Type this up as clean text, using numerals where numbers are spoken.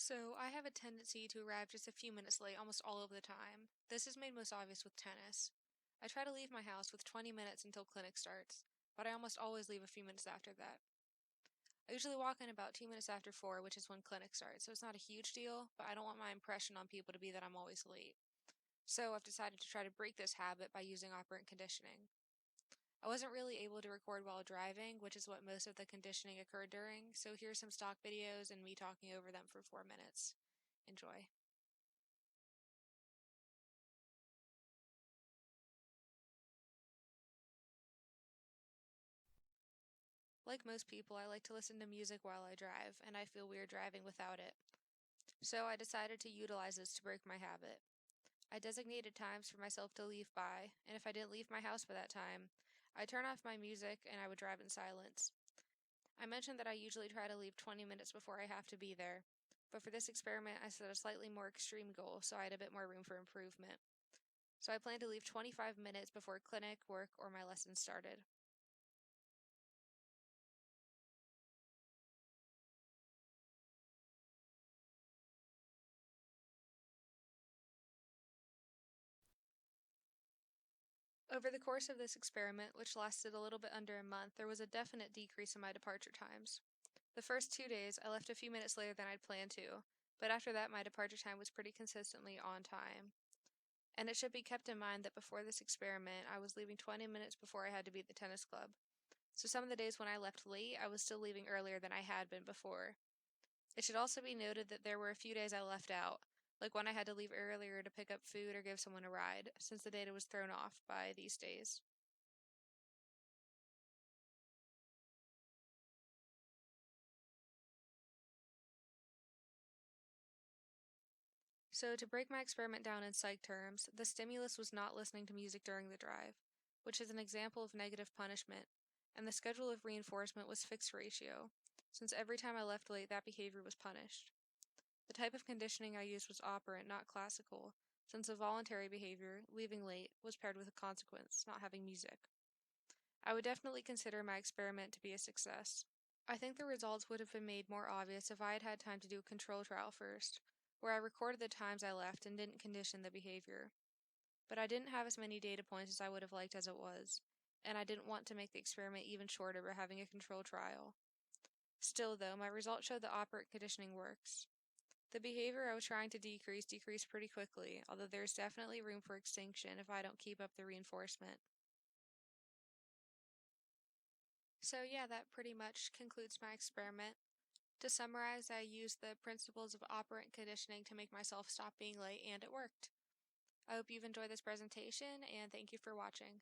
So, I have a tendency to arrive just a few minutes late almost all of the time. This is made most obvious with tennis. I try to leave my house with 20 minutes until clinic starts, but I almost always leave a few minutes after that. I usually walk in about 2 minutes after 4, which is when clinic starts, so it's not a huge deal, but I don't want my impression on people to be that I'm always late. So, I've decided to try to break this habit by using operant conditioning. I wasn't really able to record while driving, which is what most of the conditioning occurred during, so here's some stock videos and me talking over them for 4 minutes. Enjoy. Like most people, I like to listen to music while I drive, and I feel weird driving without it. So I decided to utilize this to break my habit. I designated times for myself to leave by, and if I didn't leave my house by that time, I'd turn off my music and I would drive in silence. I mentioned that I usually try to leave 20 minutes before I have to be there, but for this experiment, I set a slightly more extreme goal so I had a bit more room for improvement. So I plan to leave 25 minutes before clinic, work, or my lesson started. Over the course of this experiment, which lasted a little bit under a month, there was a definite decrease in my departure times. The first 2 days, I left a few minutes later than I'd planned to, but after that, my departure time was pretty consistently on time. And it should be kept in mind that before this experiment, I was leaving 20 minutes before I had to be at the tennis club. So some of the days when I left late, I was still leaving earlier than I had been before. It should also be noted that there were a few days I left out, like when I had to leave earlier to pick up food or give someone a ride, since the data was thrown off by these days. So, to break my experiment down in psych terms, the stimulus was not listening to music during the drive, which is an example of negative punishment, and the schedule of reinforcement was fixed ratio, since every time I left late, that behavior was punished. The type of conditioning I used was operant, not classical, since a voluntary behavior, leaving late, was paired with a consequence, not having music. I would definitely consider my experiment to be a success. I think the results would have been made more obvious if I had had time to do a control trial first, where I recorded the times I left and didn't condition the behavior. But I didn't have as many data points as I would have liked as it was, and I didn't want to make the experiment even shorter by having a control trial. Still, though, my results showed that operant conditioning works. The behavior I was trying to decreased pretty quickly, although there's definitely room for extinction if I don't keep up the reinforcement. So yeah, that pretty much concludes my experiment. To summarize, I used the principles of operant conditioning to make myself stop being late, and it worked. I hope you've enjoyed this presentation, and thank you for watching.